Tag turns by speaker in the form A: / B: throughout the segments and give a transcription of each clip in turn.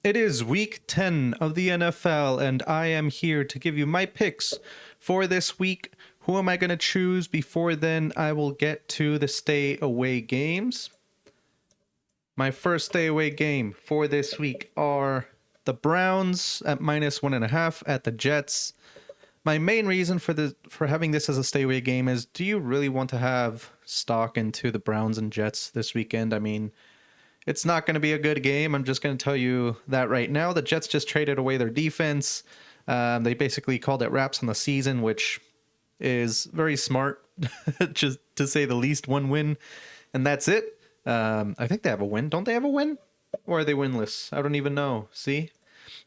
A: It is week 10 of the NFL, and I am here to give you my picks for this week. Who am I going to choose? Before then, I will get to the stay away games. My first stay away game for this week are the Browns at -1.5 at the Jets. My main reason for having this as a stay away game is, do you really want to have stock into the Browns and Jets this weekend? I mean, it's not going to be a good game. I'm just going to tell you that right now. The Jets just traded away their defense. They basically called it wraps on the season, which is very smart, just to say the least. One win, and that's it. I think they have a win. Don't they have a win? Or are they winless? I don't even know. See?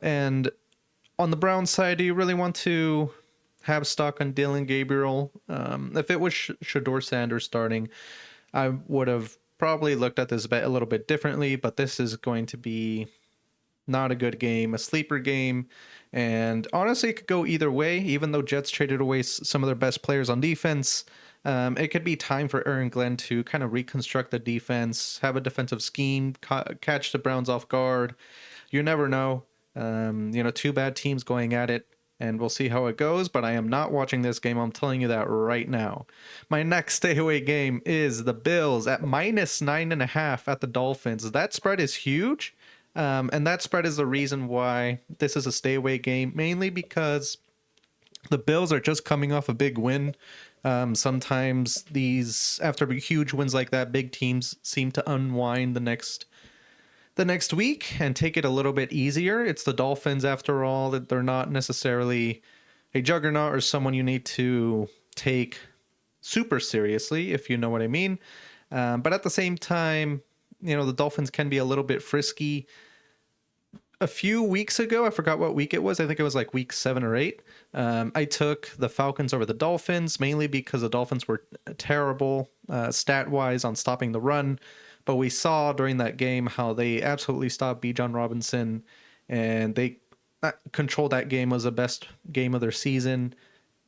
A: And on the Browns side, do you really want to have stock on Dylan Gabriel? If it was Shador Sanders starting, I would have probably looked at this bet a little bit differently, but this is going to be not a good game, a sleeper game. And honestly, it could go either way. Even though Jets traded away some of their best players on defense, it could be time for Aaron Glenn to kind of reconstruct the defense, have a defensive scheme, catch the Browns off guard. You never know. Two bad teams going at it, and we'll see how it goes. But I am not watching this game. I'm telling you that right now. My next stay away game is the Bills at -9.5 at the Dolphins. That spread is huge. And that spread is the reason why this is a stay away game, mainly because the Bills are just coming off a big win. Sometimes after huge wins like that, big teams seem to unwind the next week and take it a little bit easier. It's the Dolphins, after all, that they're not necessarily a juggernaut or someone you need to take super seriously, if you know what I mean. But at the same time, the Dolphins can be a little bit frisky. A few weeks ago, I forgot what week it was. I think it was like week 7 or 8. I took the Falcons over the Dolphins, mainly because the Dolphins were terrible stat-wise on stopping the run. But we saw during that game how they absolutely stopped Bijan Robinson, and they controlled that game. Was the best game of their season.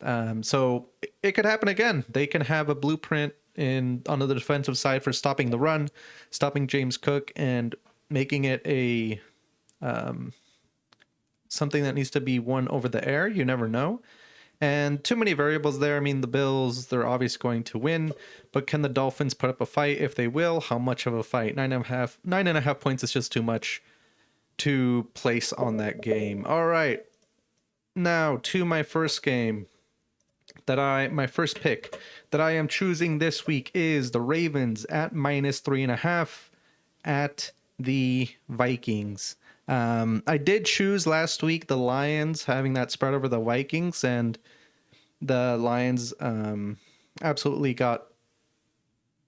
A: So it could happen again. They can have a blueprint on the defensive side for stopping the run, stopping James Cook, and making it a something that needs to be won over the air. You never know. And too many variables there. I mean, the Bills, they're obviously going to win, but can the Dolphins put up a fight? If they will, how much of a fight? 9.5 points is just too much to place on that game. All right. Now to my first game my first pick that I am choosing this week is the Ravens at -3.5 at the Vikings. I did choose last week the Lions, having that spread over the Vikings, and the Lions absolutely got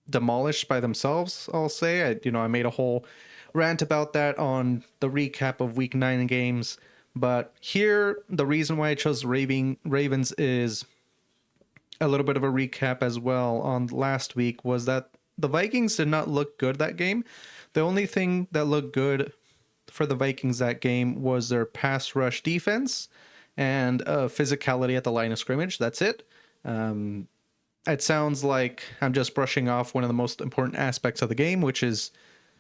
A: demolished by themselves, I'll say. I made a whole rant about that on the recap of week 9 games. But here, the reason why I chose Ravens is a little bit of a recap as well on last week, was that the Vikings did not look good that game. The only thing that looked good for the Vikings that game was their pass rush defense and physicality at the line of scrimmage. That's it. It sounds like I'm just brushing off one of the most important aspects of the game, which is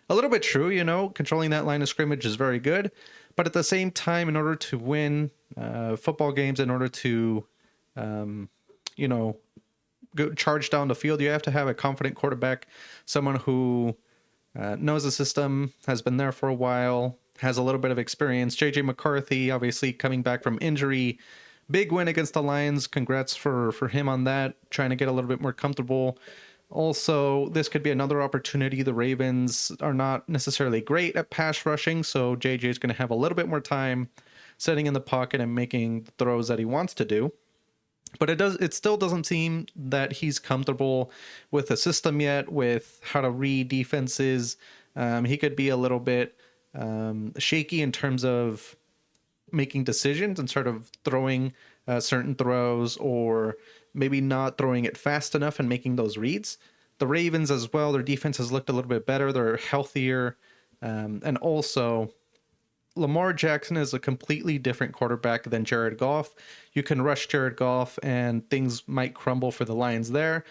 A: a little bit true. Controlling that line of scrimmage is very good. But at the same time, in order to win football games, in order to go charge down the field, you have to have a confident quarterback, someone who knows the system, has been there for a while, has a little bit of experience. JJ McCarthy, obviously coming back from injury, big win against the Lions. Congrats for him on that, trying to get a little bit more comfortable. Also, this could be another opportunity. The Ravens are not necessarily great at pass rushing, so JJ is going to have a little bit more time sitting in the pocket and making the throws that he wants to do. But it still doesn't seem that he's comfortable with the system yet, with how to read defenses. He could be a little bit shaky in terms of making decisions and sort of throwing certain throws, or maybe not throwing it fast enough and making those reads. The Ravens as well, their defense has looked a little bit better. They're healthier. And also, Lamar Jackson is a completely different quarterback than Jared Goff. You can rush Jared Goff and things might crumble for the Lions there.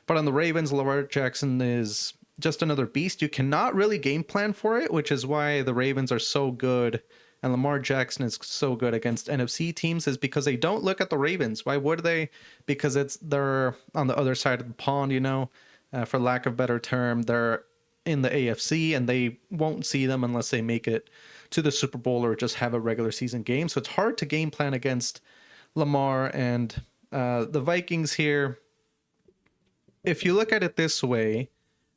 A: But on the Ravens, Lamar Jackson is just another beast. You cannot really game plan for it, which is why the Ravens are so good and Lamar Jackson is so good against NFC teams, is because they don't look at the Ravens. Why would they? Because they're on the other side of the pond, for lack of a better term. They're in the AFC and they won't see them unless they make it to the Super Bowl or just have a regular season game. So it's hard to game plan against Lamar and the Vikings here. If you look at it this way,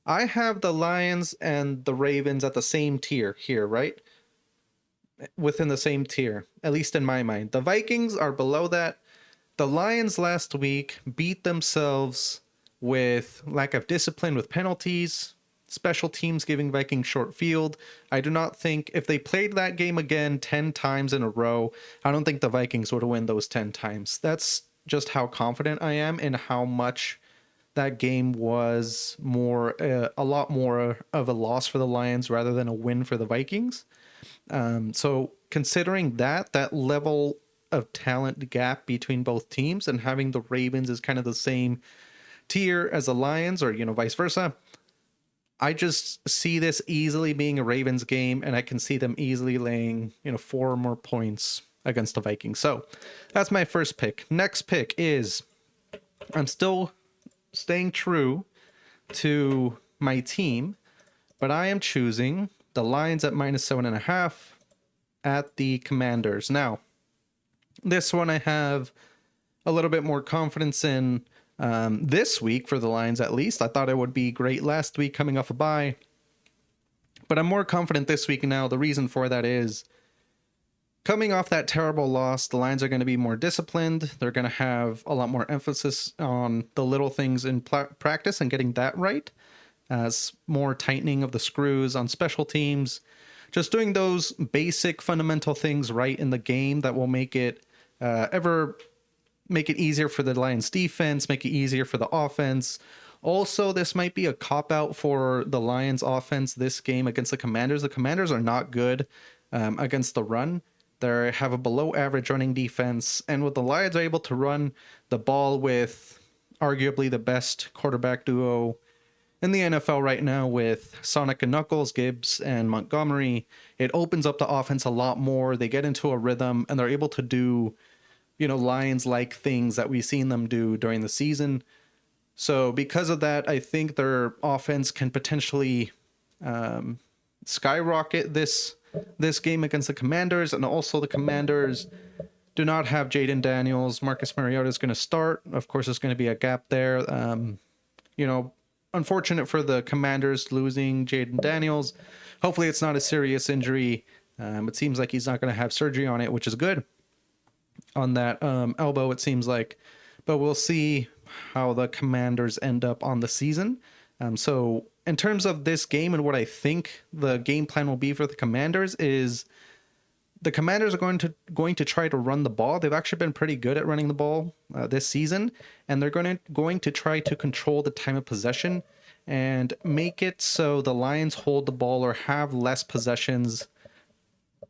A: I have the Lions and the Ravens at the same tier here, right? Within the same tier, at least in my mind. The Vikings are below that. The Lions last week beat themselves with lack of discipline, with penalties, special teams giving Vikings short field. I do not think if they played that game again 10 times in a row, I don't think the Vikings would win those 10 times. That's just how confident I am in how much that game was a lot more of a loss for the Lions rather than a win for the Vikings. So considering that level of talent gap between both teams and having the Ravens is kind of the same tier as the Lions or, vice versa, I just see this easily being a Ravens game, and I can see them easily laying, 4 more points against the Vikings. So that's my first pick. Next pick is, I'm still staying true to my team, but I am choosing the Lions at -7.5 at the Commanders. Now, this one I have a little bit more confidence in this week for the Lions, at least. I thought it would be great last week coming off a bye, but I'm more confident this week now. The reason for that is coming off that terrible loss, the Lions are going to be more disciplined. They're going to have a lot more emphasis on the little things in practice and getting that right, as more tightening of the screws on special teams, just doing those basic fundamental things right in the game that will make it easier for the Lions defense, make it easier for the offense. Also, this might be a cop-out for the Lions offense this game against the Commanders. The Commanders are not good against the run. They have a below-average running defense, and with the Lions are able to run the ball with arguably the best quarterback duo in the NFL right now with Sonic and Knuckles, Gibbs and Montgomery, it opens up the offense a lot more. They get into a rhythm, and they're able to do Lions-like things that we've seen them do during the season. So because of that, I think their offense can potentially skyrocket this game against the Commanders. And also the Commanders do not have Jaden Daniels. Marcus Mariota is going to start. Of course, there's going to be a gap there. Unfortunate for the Commanders losing Jaden Daniels. Hopefully it's not a serious injury. It seems like he's not going to have surgery on it, which is good. On that elbow, it seems like. But we'll see how the Commanders end up on the season. So in terms of this game and what I think the game plan will be for the Commanders is the Commanders are going to try to run the ball. They've actually been pretty good at running the ball this season, and they're going to try to control the time of possession and make it so the Lions hold the ball or have less possessions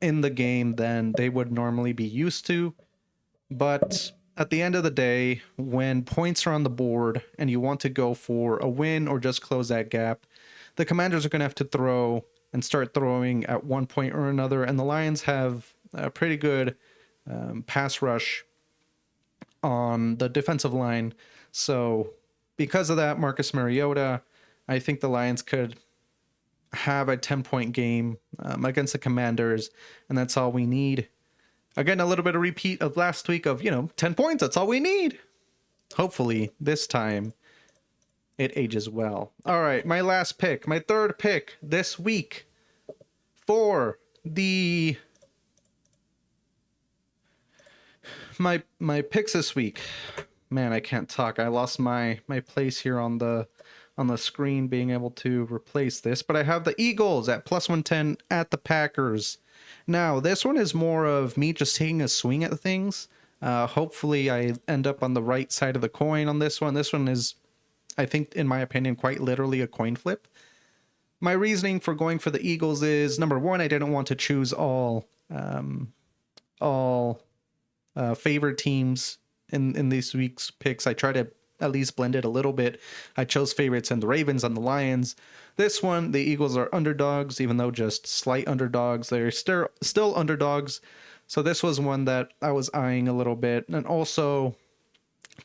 A: in the game than they would normally be used to. But at the end of the day, when points are on the board and you want to go for a win or just close that gap, the Commanders are going to have to throw and start throwing at one point or another. And the Lions have a pretty good pass rush on the defensive line. So because of that, Marcus Mariota, I think the Lions could have a 10-point game against the Commanders, and that's all we need. Again, a little bit of repeat of last week of, 10 points, that's all we need. Hopefully, this time, it ages well. All right, my last pick, my third pick this week for my picks this week. Man, I can't talk. I lost my place here on the screen being able to replace this, but I have the Eagles at +110 at the Packers. Now, this one is more of me just taking a swing at things. Hopefully, I end up on the right side of the coin on this one. This one is, I think, in my opinion, quite literally a coin flip. My reasoning for going for the Eagles is, number one, I didn't want to choose all favored teams in this week's picks. I try to at least blended a little bit. I chose favorites and the Ravens and the Lions. This one, the Eagles are underdogs, even though just slight underdogs. They're still underdogs. So this was one that I was eyeing a little bit. And also,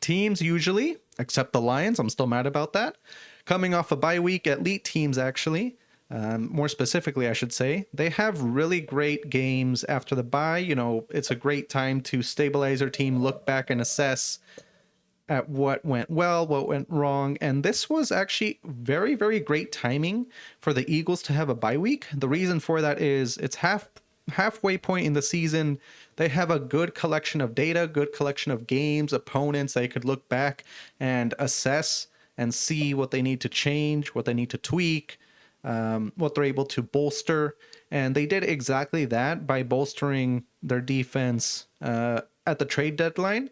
A: teams usually, except the Lions, I'm still mad about that. Coming off a bye week, elite teams actually, more specifically, I should say, they have really great games after the bye. You know, it's a great time to stabilize their team, look back and assess at what went well, what went wrong. And this was actually very, very great timing for the Eagles to have a bye week. The reason for that is it's halfway point in the season. They have a good collection of data, good collection of games, opponents. They could look back and assess and see what they need to change, what they need to tweak, what they're able to bolster. And they did exactly that by bolstering their defense at the trade deadline.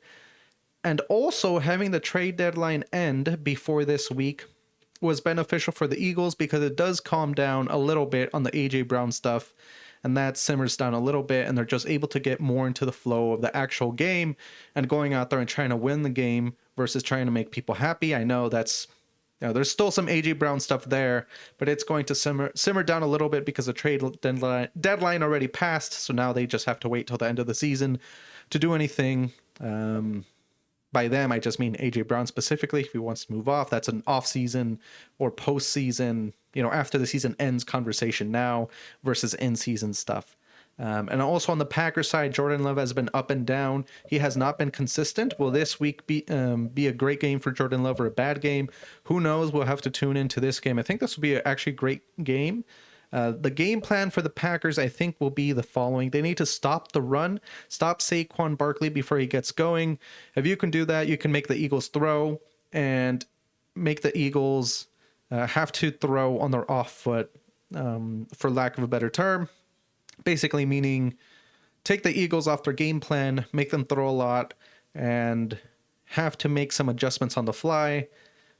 A: And also having the trade deadline end before this week was beneficial for the Eagles because it does calm down a little bit on the A.J. Brown stuff. And that simmers down a little bit, and they're just able to get more into the flow of the actual game and going out there and trying to win the game versus trying to make people happy. I know that's, you know, there's still some A.J. Brown stuff there, but it's going to simmer down a little bit because the trade deadline already passed. So now they just have to wait till the end of the season to do anything. By them, I just mean A.J. Brown specifically. If he wants to move off, that's an off-season or post-season, you know, after the season ends conversation now versus in-season stuff. And also on the Packers side, Jordan Love has been up and down. He has not been consistent. Will this week be a great game for Jordan Love or a bad game? Who knows? We'll have to tune into this game. I think this will be actually a great game. The game plan for the Packers, I think, will be the following. They need to stop the run, stop Saquon Barkley before he gets going. If you can do that, you can make the Eagles throw and make the Eagles have to throw on their off foot, for lack of a better term. Basically meaning take the Eagles off their game plan, make them throw a lot, and have to make some adjustments on the fly.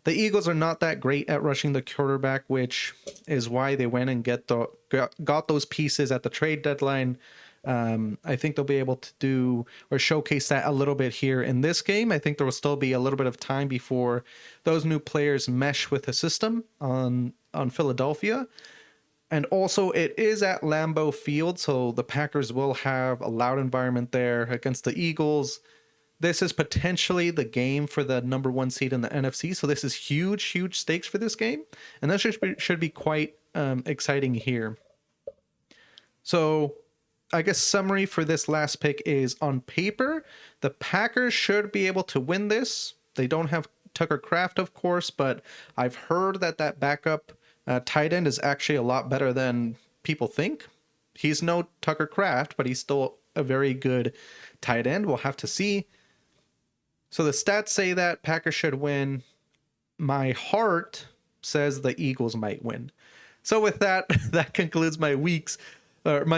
A: The Eagles are not that great at rushing the quarterback, which is why they went and got those pieces at the trade deadline. I think they'll be able to do or showcase that a little bit here in this game. I think there will still be a little bit of time before those new players mesh with the system on Philadelphia. And also, it is at Lambeau Field, so the Packers will have a loud environment there against the Eagles. This is potentially the game for the number one seed in the NFC, so this is huge, huge stakes for this game, and that should be quite exciting here. So, I guess summary for this last pick is, on paper, the Packers should be able to win this. They don't have Tucker Kraft, of course, but I've heard that backup tight end is actually a lot better than people think. He's no Tucker Kraft, but he's still a very good tight end. We'll have to see. So the stats say that Packers should win. My heart says the Eagles might win. So with that, that concludes my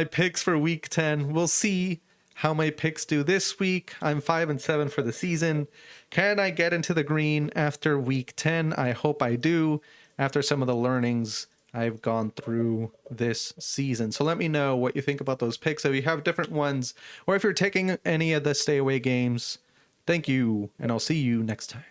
A: picks for week 10. We'll see how my picks do this week. I'm 5-7 for the season. Can I get into the green after week 10? I hope I do, after some of the learnings I've gone through this season. So let me know what you think about those picks. If you have different ones, or if you're taking any of the stay away games. Thank you, and I'll see you next time.